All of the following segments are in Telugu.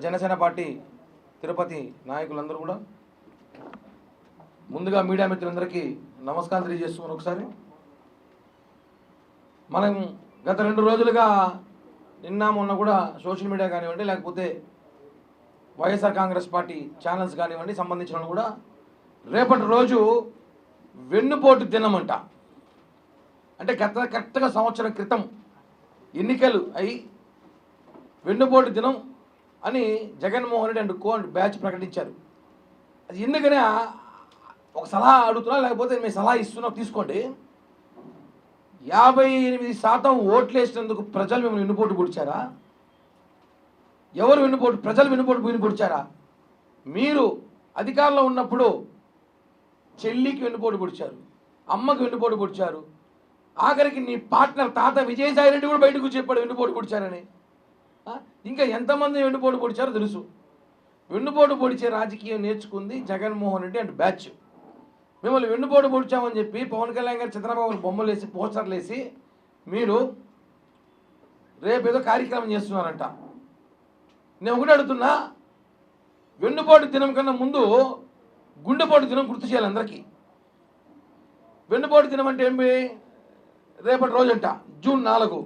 జనసేన పార్టీ తిరుపతి నాయకులందరూ కూడా ముందుగా మీడియా మిత్రులందరికీ నమస్కారం తెలియజేస్తున్నాను. ఒకసారి మనం గత 2 రోజులుగా నిన్న మొన్న కూడా సోషల్ మీడియా కానివ్వండి, లేకపోతే వైఎస్ఆర్ కాంగ్రెస్ పార్టీ ఛానల్స్ కానివ్వండి సంబంధించిన కూడా రేపటి రోజు వెన్నుపోటు దినం అంట. అంటే కరెక్ట్గా సంవత్సరం క్రితం ఎన్నికలు అయి వెన్నుపోటు దినం అని Jaganmohan Reddy and co and batch ప్రకటించారు. అది ఎందుకనే ఒక సలహా అడుగుతున్నా, లేకపోతే మీ సలహా ఇస్తున్నా తీసుకోండి. 58% ఓట్లు వేసినందుకు ప్రజలు మిమ్మల్ని వెన్నుపోటు పొడిచారా? ఎవరు వెన్నుపోటు? ప్రజలు వెన్నుపోటు పొడిచారా? మీరు అధికారంలో ఉన్నప్పుడు చెల్లికి వెన్నుపోటు పొడిచారు, అమ్మకి వెన్నుపోటు పొడిచారు, ఆఖరికి నీ పార్ట్నర్ తాత విజయసాయి రెడ్డి కూడా బయటకు చెప్పాడు వెన్నుపోటు పొడిచారని. ఇంకా ఎంతమంది వెన్నుపోటు పొడిచారో తెలుసు. వెన్నుపోటు పొడిచే రాజకీయం నేర్చుకుంది జగన్మోహన్ రెడ్డి అండ్ బ్యాచ్. మిమ్మల్ని వెన్నుపోటు పొడిచామని చెప్పి పవన్ కళ్యాణ్ గారు చంద్రబాబు బొమ్మలు వేసి పోస్టర్లు వేసి మీరు రేపేదో కార్యక్రమం చేస్తున్నారంట. నేను ఒకటి అడుగుతున్నా, వెన్నుపోటు దినం కన్నా ముందు గుండెపోటు దినం గుర్తు చేయాలి అందరికీ. వెన్నుపోటు దినం అంటే ఏమి? రేపటి రోజంట జూన్ 4.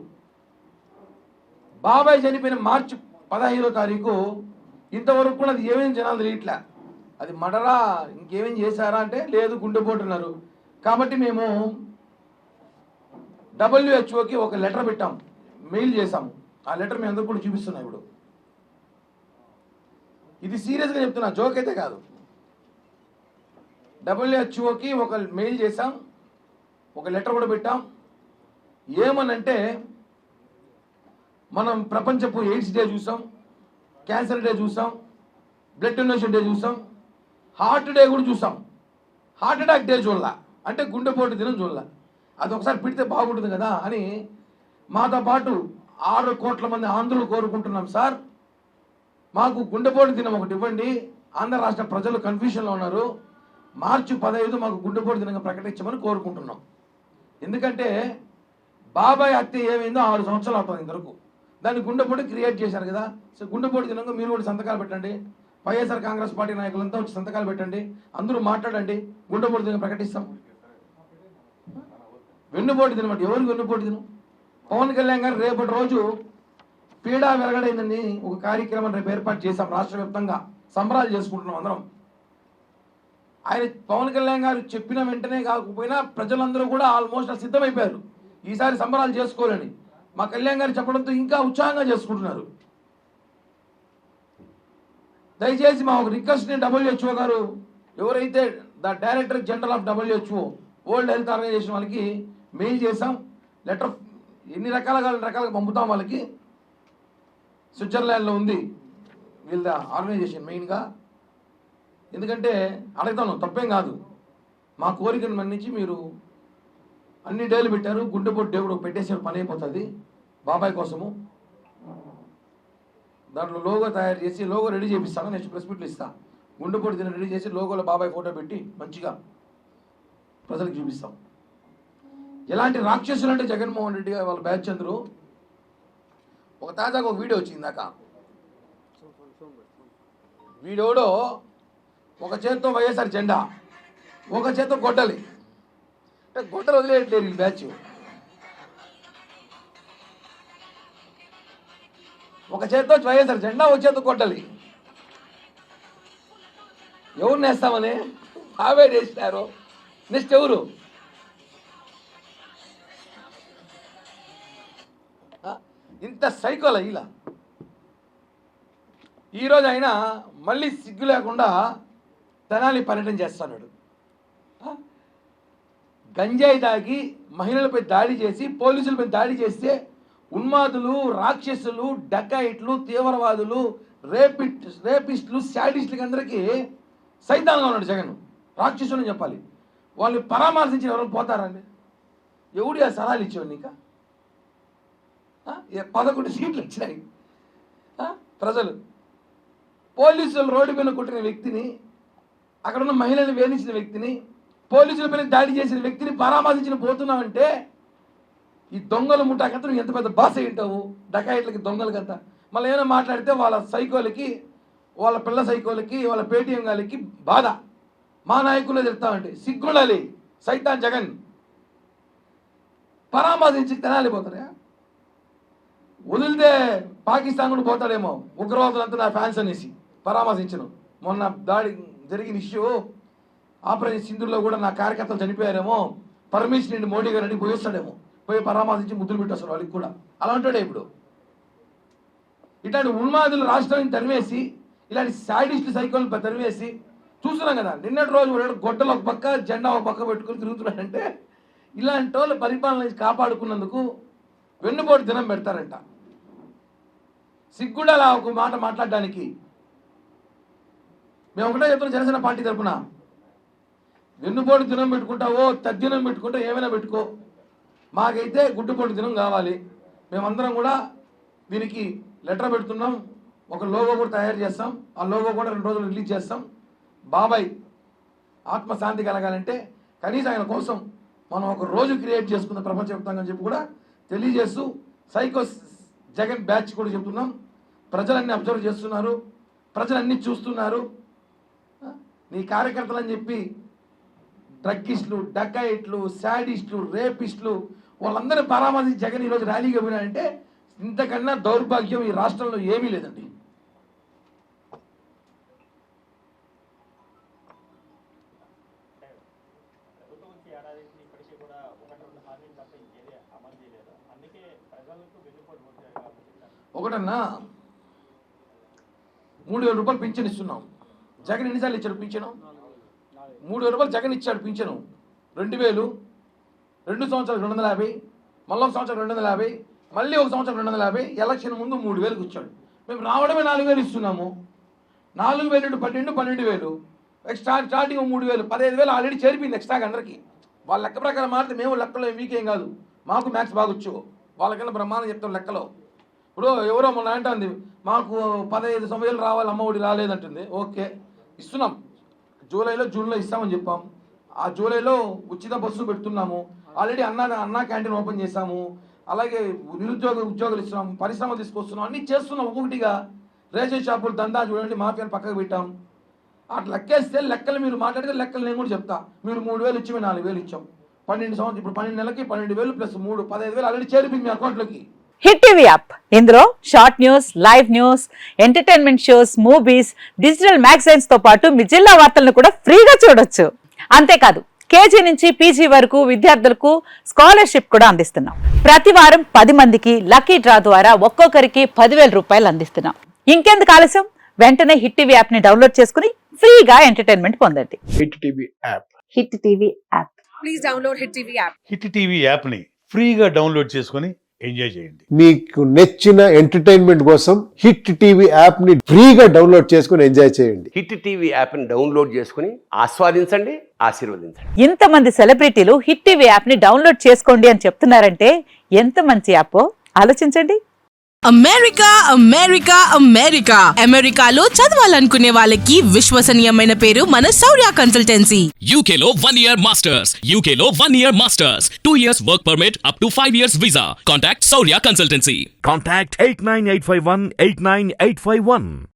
బాబాయ్ చనిపోయిన మార్చి 15వ తారీఖు ఇంతవరకు కూడా అది ఏమేమి జనాలు తెలియట్లే. అది మడరా ఇంకేమేం చేశారా అంటే లేదు గుండెపోటు అన్నారు. కాబట్టి మేము WHO ఒక లెటర్ పెట్టాం, మెయిల్ చేశాము. ఆ లెటర్ మేము అందరూ కూడా చూపిస్తున్నాం. ఇప్పుడు ఇది సీరియస్గా చెప్తున్నా, జోక్ అయితే కాదు. WHO ఒక మెయిల్ చేశాం, ఒక లెటర్ కూడా పెట్టాం. ఏమనంటే మనం ప్రపంచపు ఎయిడ్స్ డే చూసాం, క్యాన్సర్ డే చూసాం, బ్లడ్ డొనేషన్ డే చూసాం, హార్ట్ డే కూడా చూసాం. హార్ట్ అటాక్ డే చూడాల, అంటే గుండెపోటు దినం చూడాల. అది ఒకసారి పెడితే బాగుంటుంది కదా అని మాతో పాటు 6 కోట్ల మంది ఆంధ్రులు కోరుకుంటున్నాం. సార్ మాకు గుండెపోటు దినం ఒకటి ఇవ్వండి, ఆంధ్ర రాష్ట్ర ప్రజలు కన్ఫ్యూషన్లో ఉన్నారు, మార్చి 15 మాకు గుండెపోటు దినంగా ప్రకటించమని కోరుకుంటున్నాం. ఎందుకంటే బాబాయ్ హత్య ఏమైందో 6 సంవత్సరాలు అవుతుంది ఇంతవరకు. దాన్ని గుండెపోటు క్రియేట్ చేశారు కదా. సో గుండెపోటు దినంగా మీరు కూడా సంతకాలు పెట్టండి, వైఎస్ఆర్ కాంగ్రెస్ పార్టీ నాయకులంతా వచ్చి సంతకాలు పెట్టండి, అందరూ మాట్లాడండి, గుండెపోటు దినం ప్రకటిస్తాం. వెన్నుపోటు దినం అంటే ఎవరికి వెన్నుపోటు దినం? పవన్ కళ్యాణ్ గారు రేపటి రోజు పీడా వెలగడైందని ఒక కార్యక్రమం రేపు ఏర్పాటు చేశాం. రాష్ట్ర వ్యాప్తంగా సంబరాలు చేసుకుంటున్నాం అందరం. ఆయన పవన్ కళ్యాణ్ గారు చెప్పిన వెంటనే కాకపోయినా ప్రజలందరూ కూడా ఆల్మోస్ట్ సిద్ధమైపోయారు ఈసారి సంబరాలు చేసుకోవాలని. మా కళ్యాణ్ గారు చెప్పడంతో ఇంకా ఉత్సాహంగా చేసుకుంటున్నారు. దయచేసి మా ఒక రిక్వెస్ట్ WHO గారు, ఎవరైతే director general of WHO World Health Organization వాళ్ళకి మెయిల్ చేసాం. లెటర్ ఎన్ని రకాలుగా పంపుతాం వాళ్ళకి. స్విట్జర్లాండ్లో ఉంది వీళ్ళ ఆర్గనైజేషన్ మెయిన్గా. ఎందుకంటే అడుగుతాను, తప్పేం కాదు. మా కోరికను మన్నించి మీరు అన్ని డేలు పెట్టారు, గుండెపోటు డే కూడా పెట్టేసారు, పని అయిపోతుంది బాబాయ్ కోసము. దాంట్లో లోగో తయారు చేసి లోగో రెడీ చేపిస్తాను, నెక్స్ట్ ప్రెస్ మీట్లు ఇస్తాను. గుండెపోటు దినం రెడీ చేసి లోగోలో బాబాయ్ ఫోటో పెట్టి మంచిగా ప్రజలకు చూపిస్తాం. ఎలాంటి రాక్షసులు అంటే జగన్మోహన్ రెడ్డి గారు వాళ్ళ బ్యాచ్ అందరూ. ఒక తాజాగా ఒక వీడియో వచ్చింది దాకా. వీడియోలో ఒక చేత్తో వైఎస్ఆర్ జెండా, ఒక చేత్తో గొడ్డలి. అంటే గొడ్డలు వదిలేయట్లేరు ఈ బ్యాచ్. ఒక చేత్తో వైఎస్ఆర్ జెండా, ఒక చేత్తో గొడ్డలి. ఎవరు నేస్తామని అవే వేసినారు. నెక్స్ట్ ఎవరు? ఇంత సైకోల ఇలా. ఈరోజు అయినా మళ్ళీ సిగ్గు లేకుండా తెనాలి పర్యటన చేస్తున్నాడు. గంజాయి తాగి మహిళలపై దాడి చేసి, పోలీసులపై దాడి చేస్తే ఉన్మాదులు, రాక్షసులు, డకాయిట్లు, తీవ్రవాదులు, రేపిస్టులు, శాడిస్టులకి అందరికీ సైతాన్గా ఉన్నాడు జగన్. రాక్షసులు అని చెప్పాలి. వాళ్ళని పరామర్శించిన ఎవరు పోతారండి? ఎవడు ఆ సలహాలు ఇచ్చేవాడు నీక? 11 సీట్లు వచ్చినాయి. ప్రజలు పోలీసులు రోడ్డు మీద కొట్టిన వ్యక్తిని, అక్కడ ఉన్న మహిళని వేధించిన వ్యక్తిని, పోలీసులపైన దాడి చేసిన వ్యక్తిని పరామర్శించిన పోతున్నామంటే ఈ దొంగల ముఠాకంతా నువ్వు ఎంత పెద్ద బాస ఏంటావు, డకాయిట్లకి, దొంగలకంతా. మళ్ళీ ఏమైనా మాట్లాడితే వాళ్ళ సైకోలకి వాళ్ళ పిల్ల సైకోలకి వాళ్ళ పేటీఎం గాలికి బాధ. మా నాయకులే తిడతామంటే సిగ్గుండాలి. సైతాన్ జగన్ పరామర్శించి తెనాలి పోతారా? వదిలితే పాకిస్తాన్ కూడా పోతాడేమో, ఉగ్రవాదులంతా నా ఫ్యాన్స్ అనేసి పరామర్శించను. మొన్న దాడి జరిగిన ఇష్యూ ఆపరేషన్ సింధూర్లో కూడా నా కార్యకర్తలు చనిపోయారేమో, పర్మిషన్ నుండి మోడీ గారు అని పోయిస్తాడేమో, పోయి పరామర్శించి ముద్దులు పెట్టేస్తారు వాళ్ళకి కూడా. అలా ఉంటాడే ఇప్పుడు. ఇట్లాంటి ఉన్మాదులు రాష్ట్రాన్ని తరివేసి, ఇలాంటి సాడిస్ట్ సైకోలు తరివేసి చూస్తున్నాం కదా. నిన్నటి రోజు గొడ్డలు ఒక పక్క జెండా ఒక పక్క పెట్టుకుని తిరుగుతున్నాడంటే ఇలాంటి వాళ్ళు పరిపాలన కాపాడుకున్నందుకు వెన్నుపోటు దినం పెడతారంట. సిగ్గుండాలా ఒక మాట మాట్లాడడానికి? మేము ఒకటే చెప్తున్నాం జనసేన పార్టీ తరఫున, వెన్నుపోటు దినం పెట్టుకుంటావో తద్దినం పెట్టుకుంటా ఏమైనా పెట్టుకో, మాకైతే గుడ్డుపోటు దినం కావాలి. మేమందరం కూడా దీనికి లెటర్ పెడుతున్నాం, ఒక లోగో కూడా తయారు చేస్తాం. ఆ లోగో కూడా 2 రోజులు రిలీజ్ చేస్తాం. బాబాయ్ ఆత్మశాంతి కలగాలంటే కనీసం ఆయన కోసం మనం ఒక రోజు క్రియేట్ చేసుకుందాం ప్రపంచవ్యాప్తంగా అని చెప్పి కూడా తెలియజేస్తూ, సైకో జగన్ బ్యాచ్ కూడా చెప్తున్నాం. ప్రజలన్నీ అబ్జర్వ్ చేస్తున్నారు, ప్రజలన్నీ చూస్తున్నారు. నీ కార్యకర్తలు అని చెప్పి డ్రగ్గిస్టులు, డకాయిట్లు, శాడిస్టులు, రేపిస్టులు వాళ్ళందరూ పరామర్శించి జగన్ ఈరోజు ర్యాలీగా పోయినాడంటే ఇంతకన్నా దౌర్భాగ్యం ఈ రాష్ట్రంలో ఏమీ లేదండి. ఒకటన్నా 3,000 రూపాయలు పింఛన్ ఇస్తున్నాం. జగన్ ఎన్నిసార్లు ఇచ్చాడు పింఛను? 3,000 రూపాయలు జగన్ ఇచ్చాడు పింఛను. 2,000, 2 సంవత్సరాలు 250, మళ్ళీ ఒక సంవత్సరం 250, మళ్ళీ ఒక సంవత్సరం 250, ఎలక్షన్ ముందు 3,000కి ఇచ్చాడు. మేము రావడమే 4,000 ఇస్తున్నాము. 4,000 12,000 ఎక్స్ట్రా స్టార్టింగ్ 3,000 15,000 ఆల్రెడీ చేరిపోయింది ఎక్స్ట్రాగా అందరికీ. వాళ్ళ లెక్క ప్రకారం మారితే మేము లెక్కలో వీకేం కాదు, మాకు మ్యాథ్స్ బాగొచ్చు, వాళ్ళకన్నా బ్రహ్మాండం చెప్తాం లెక్కలో. ఇప్పుడు ఎవరో మొన్న అంటుంది మాకు 15 సంవత్సరాలు రావాలి, అమ్మఒడి రాలేదంటుంది. ఓకే ఇస్తున్నాం, జూలైలో జూన్లో ఇస్తామని చెప్పాం. ఆ జూలైలో ఉచిత బస్సు పెడుతున్నాము. ఆల్రెడీ అన్నా క్యాంటీన్ ఓపెన్ చేశాము. అలాగే ఉద్యోగాలు ఇస్తున్నాం, పరిశ్రమలు తీసుకొస్తున్నాం, అన్నీ చేస్తున్నాం. ఒక్కొక్కటిగా రేషన్ షాపులు దందా చూడండి, మాఫియాని పక్కకు పెట్టాం. అట్లా లెక్కేస్తే లెక్కలు మీరు మాట్లాడితే లెక్కలు నేను కూడా చెప్తా. మీరు 3,000 ఇచ్చి మేము 4,000 ఇచ్చాం. 12 సంవత్సరం ఇప్పుడు 12 నెలలకి 12,000 ప్లస్ 3 15,000 ఆల్రెడీ చేరిపోయింది మీ అకౌంట్లోకి. హిట్ టీవీ యాప్, ఇందులో short news, live news, entertainment shows, movies, digital magazines తో పాటు మీ జిల్లా వార్తలను కూడా ఫ్రీగా చూడొచ్చు. అంతేకాదు కేజీ నుంచి పీజీ వరకు విద్యార్థులకు స్కాలర్షిప్ కూడా అందిస్తున్నాం. ప్రతి వారం 10 మందికి లక్కీ డ్రా ద్వారా ఒక్కొక్కరికి 10,000 రూపాయలు అందిస్తున్నాం. ఇంకెందుకు ఆలస్యం, వెంటనే హిట్ టీవీ యాప్ ని డౌన్లోడ్ చేసుకుని ఫ్రీగా ఎంటర్టైన్మెంట్ పొందండి. Hit TV app. Hit TV app. Please download hit TV app. Hit TV app ని ఫ్రీగా డౌన్లోడ్ చేసుకొని ఎంజాయ్ చేయండి. మీకు నచ్చిన ఎంటర్టైన్మెంట్ కోసం హిట్ టీవీ యాప్ ని ఫ్రీగా డౌన్లోడ్ చేసుకొని ఎంజాయ్ చేయండి. హిట్ టీవీ యాప్ ని డౌన్లోడ్ చేసుకుని ఆస్వాదించండి, ఆశీర్వదించండి. ఇంతమంది సెలబ్రిటీలు హిట్ టీవీ యాప్ ని డౌన్లోడ్ చేసుకోండి అని చెప్తున్నారంటే ఎంత మంచి యాప్ ఆలోచించండి. అమెరికా అమెరికా అమెరికా అమెరికాలో చదవాలనుకునే వాళ్ళకి విశ్వసనీయమైన పేరు మన శౌర్య కన్సల్టెన్సీ. UK లో 1 year masters. UK లో 1 year masters. 2 years work permit up to 5 years visa. Contact Saurya Consultancy. Contact 89851 89851.